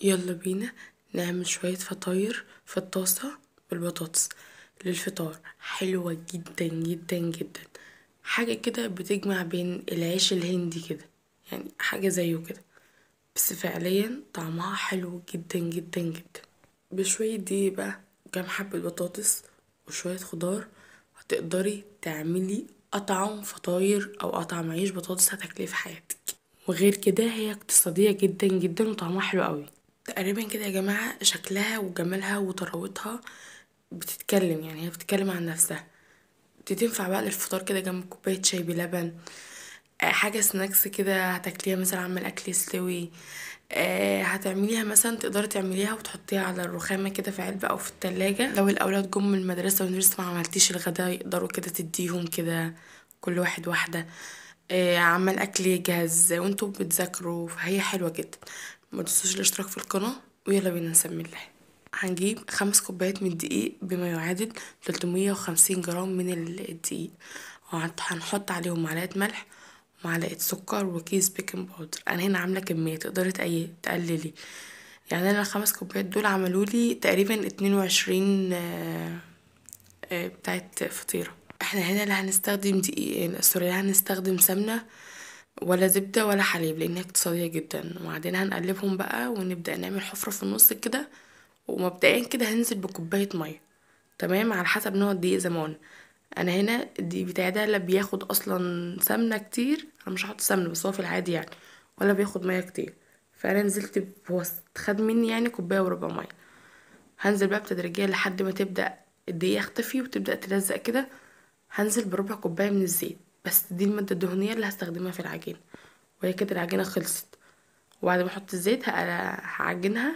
يلا بينا نعمل شوية فطاير في الطاسة بالبطاطس للفطار. حلوة جدا جدا جدا. حاجة كده بتجمع بين العيش الهندي كده، يعني حاجة زيه كده، بس فعليا طعمها حلو جدا جدا جدا. بشوية دقيق بقى وكام حبة بطاطس وشوية خضار هتقدري تعملي أطعم فطاير أو أطعم عيش بطاطس هتاكليه في حياتك. وغير كده هي اقتصادية جدا جدا وطعمها حلو قوي. تقريبا كده يا جماعة شكلها وجمالها وطراوتها بتتكلم، يعني هي بتتكلم عن نفسها. دي تنفع بقى للفطار كده جنب كوباية شاي بلبن. حاجة سناكس كده هتاكليها مثلا عمال أكل يستوي. هتعمليها مثلا، تقدري تعمليها وتحطيها على الرخامة كده في علبة أو في التلاجة. لو الأولاد جم من المدرسة ولسه ما عملتيش الغدا يقدروا كده تديهم كده كل واحد واحدة. عمال أكل يجهز وانتوا بتذاكروا، فهي حلوة جدا. ما تنسوش الاشتراك في القناة، ويلا بينا نسمي الله. هنجيب 5 كوبايات من الدقيق بما يعادل 350 جرام من الدقيق، وهنحط عليهم معلقة ملح ومعلقة سكر وكيس بيكنج باودر. انا هنا عاملة كمية تقدري تقللي. يعني انا ال5 كوبايات دول عملولي تقريبا 22 بتاعت فطيرة. احنا هنا لا هنستخدم دقيق، سوري، لا هنستخدم سمنة ولا زبدة ولا حليب لانها اقتصادية جدا. وبعدين هنقلبهم بقى ونبدأ نعمل حفرة في النص كده. ومبدئيا كده هننزل بكوباية مية، تمام، على حسب نوع الدقيق زي ما قلنا. انا هنا الدقيق بتاعي ده لا بياخد اصلا سمنة كتير، انا مش هحط سمنة بس هو في العادي يعني، ولا بياخد مية كتير. فانا نزلت هو خد مني يعني كوباية وربع مية. هنزل بقى بتدريجية لحد ما تبدأ الدقيق يختفي وتبدأ تلزق كده. هنزل بربع كوباية من الزيت، بس دي المادة الدهنية اللي هستخدمها في العجين. وهي كده العجينة خلصت. وبعد ما احط الزيت هعجنها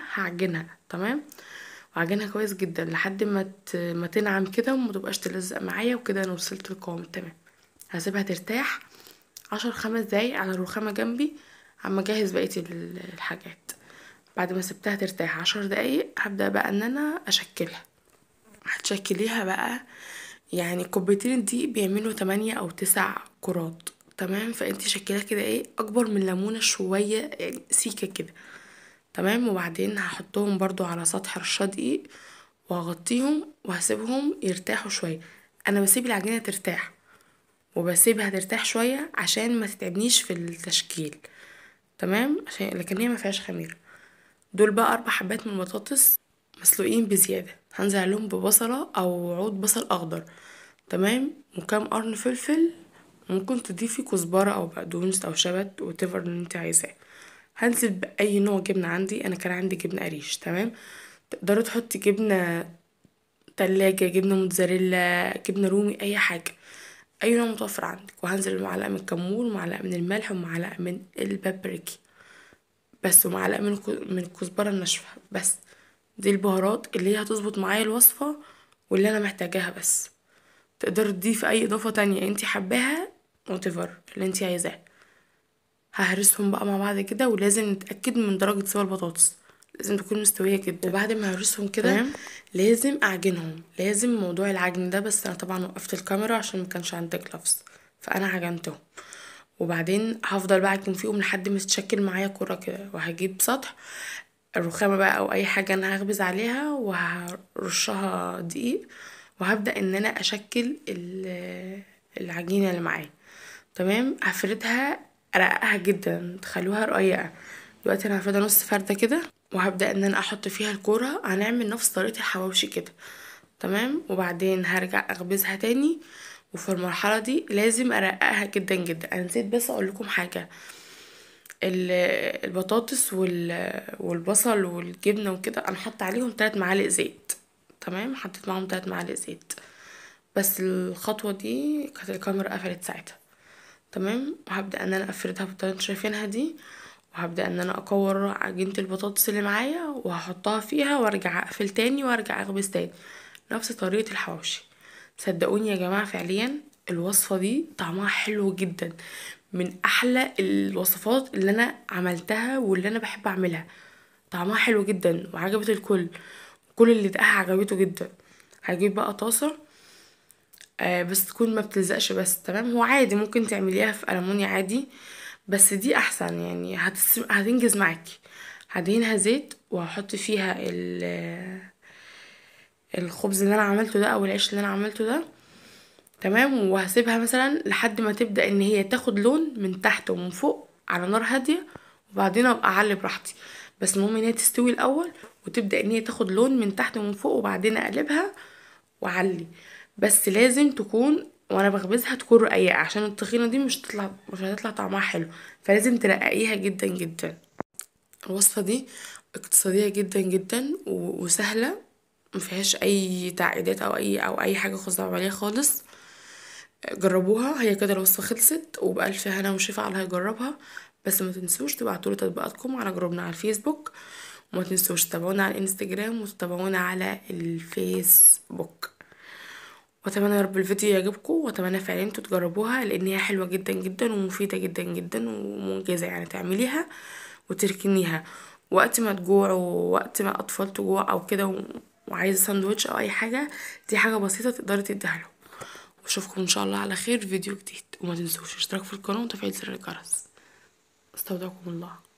تمام. وعجنها كويس جدا لحد ما تنعم كده وما تبقاش تلزق معايا وكده. انا وصلت للقوام تمام. هسيبها ترتاح 10 5 دقايق على الرخامة جنبي عما اجهز بقية الحاجات. بعد ما سبتها ترتاح 10 دقايق هبدأ بقى ان انا اشكلها. هتشكليها بقى، يعني كوبايتين دي بيعملوا 8 أو 9 كرات. تمام، فانتي شكلها كده ايه اكبر من ليمونة شوية، يعني سيكة كده. تمام. وبعدين هحطهم برضو على سطح رشاد دقيق وهغطيهم وهسيبهم يرتاحوا شوية. انا بسيب العجينة ترتاح وبسيبها ترتاح شوية عشان ما تتعبنيش في التشكيل. تمام، عشان لكن هي ما فيهاش خميرة. دول بقى 4 حبات من البطاطس مسلوقين بزيادة، هنزل عليهم ببصلة او عود بصل اخضر. تمام، وكام قرن فلفل. ممكن تضيفي كزبرة او بقدونس او شبت وتفر اللي انت عايزاه. هنزل باي نوع جبنة عندي، انا كان عندي جبنة قريش. تمام، تقدري تحطي جبنة تلاجة، جبنة موتزاريلا، جبنة رومي، اي حاجة، اي نوع متوفر عندك. وهنزل بمعلقة من الكمون ومعلقة من الملح ومعلقة من البابريكي بس، ومعلقة من الكزبرة الناشفة بس. دي البهارات اللي هي هتظبط معايا الوصفة واللي انا محتاجاها بس. تقدر تضيفي اي اضافة تانية انتي حباها whatever اللي انتي عايزاه. ههرسهم بقى مع بعض كده، ولازم نتأكد من درجة سوا البطاطس، لازم تكون مستوية جدا. وبعد ما هرسهم كده تمام لازم اعجنهم، لازم موضوع العجن ده. بس انا طبعا وقفت الكاميرا عشان ما كانش عندي جلافز، فانا عجنتهم. وبعدين هفضل بقى اعجن فيهم لحد ما تتشكل معايا كرة كده. وهجيب سطح الرخامة بقى او اي حاجة انا هخبز عليها وهرشها دقيق. وهبدأ ان انا اشكل العجينة اللي معايا. تمام، هفردها ارققها جدا تخلوها رقيقة. دلوقتي انا هفردها نص فردة كده، وهبدأ ان انا احط فيها الكورة. هنعمل نفس طريقة الحواوشي كده. تمام، وبعدين هرجع اخبزها تاني. وفي المرحلة دي لازم ارققها جدا جدا. انا نسيت بس اقول لكم حاجة. البطاطس والبصل والجبنة وكده انا حط عليهم 3 معالق زيت. تمام، حطيت معاهم 3 معالق زيت. بس الخطوة دي كانت الكاميرا قفلت ساعتها. تمام، وهبدأ ان انا افردها بالطريقة اللي انتوا شايفينها دي. وهبدأ ان انا اكور عجينة البطاطس اللي معايا وهحطها فيها وارجع اقفل تاني وارجع اخبز تاني، نفس طريقة الحواوشي. صدقوني يا جماعة فعليا الوصفة دي طعمها حلو جدا، من احلى الوصفات اللي انا عملتها واللي انا بحب اعملها. طعمها حلو جدا وعجبت الكل. كل اللي دقها عجبته جدا. هجيب بقى طاسة بس تكون ما بتلزقش بس. تمام، هو عادي ممكن تعمليها في ألمونيا عادي، بس دي احسن يعني هتنجز معاكي. هدهنها زيت وهحط فيها الخبز اللي انا عملته ده او العيش اللي انا عملته ده. تمام. وهسيبها مثلا لحد ما تبدأ ان هي تاخد لون من تحت ومن فوق على نار هادية، وبعدين ابقى اعلي براحتي. بس المهم ان هي تستوي الاول وتبدأ ان هي تاخد لون من تحت ومن فوق، وبعدين اقلبها واعلي. بس لازم تكون وانا بخبزها تكون رقيقة، عشان الطحينة دي مش هتطلع طعمها حلو، فلازم ترققيها جدا جدا. الوصفة دي اقتصادية جدا جدا وسهلة، مفيهاش اي تعقيدات او اي حاجة خزعبلية خالص. جربوها. هي كده الوصفة خلصت، وبألف هنا وشفا على اللي هيجربها. بس ما تنسوش تبعتولي تطبيقاتكم على جروبنا على الفيسبوك، وما تنسوش تتابعونا على الانستجرام وتتابعونا على الفيسبوك. واتمنى يا رب الفيديو يعجبكم، واتمنى فعلا انتوا تجربوها، لان هي حلوه جدا جدا ومفيده جدا جدا ومنجزه. يعني تعمليها وتركنيها وقت ما تجوعوا، وقت ما اطفال تجوع او كده وعايزه ساندوتش او اي حاجه. دي حاجه بسيطه تقدري تديها لهم. واشوفكم ان شاء الله على خير في فيديو جديد. وما تنسوش اشتراك في القناه وتفعيل زر الجرس. استودعكم الله.